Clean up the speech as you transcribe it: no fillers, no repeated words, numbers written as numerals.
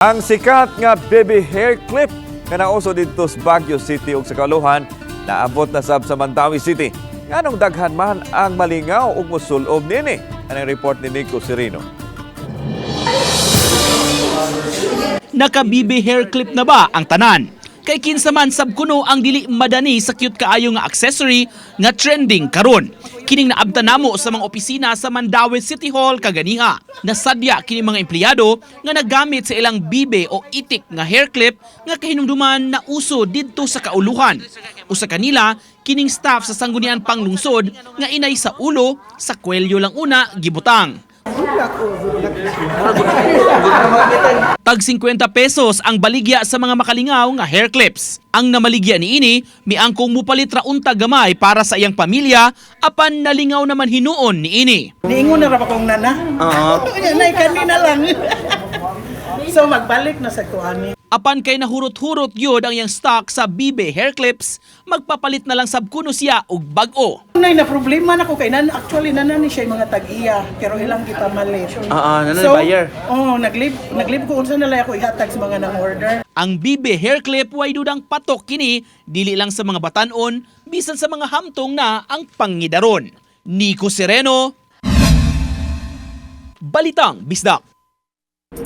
Ang sikat nga baby hair clip nga nauso dito sa Baguio City ug sa Kaluhan naabot na sab sa Mandawi City. Nganong daghan man ang malingaw ug mosulob nini. Anong report ni Nico Serino. Naka-BB hair clip na ba ang tanan? Kay kinsa man sabkuno ang dili madani sa cute kaayo nga accessory nga trending karon. Kining naabtan namo sa mga opisina sa Mandawi City Hall kaganiha. Nasadya kini mga empleyado nga nagamit sa ilang bibe o itik nga hair clip nga kahinumduman na uso didto sa kauluhan. Usa kanila kining staff sa Sangguniang Panglungsod nga inay sa ulo sa kwelyo lang una gibutang. Tag 50 pesos ang baligya sa mga makalingaw nga hair clips. Ang namaligya niini miangkong mupalit ra unta gamay para sa iyang pamilya apan nalingaw naman hinuon niini. Niingon na ra pa kong nana. Nay kanina lang. So magbalik na sa kuani. Apan kay nahurot-hurot yun ang iyang stock sa bibe hair clips, magpapalit na lang sabkuno siya og bag-o. Nay na problema na ko kay nan actually nanani siya mga tag-iya pero ilang kita mali. Nanay buyer. Naglib ko unsa na lang ako ihatag sa mga nang order. Ang bibe hair clip way dudang patok kini dili lang sa mga batanon bisan sa mga hamtong na ang pangidaron. Nico Sereno, Balitang Bisdak.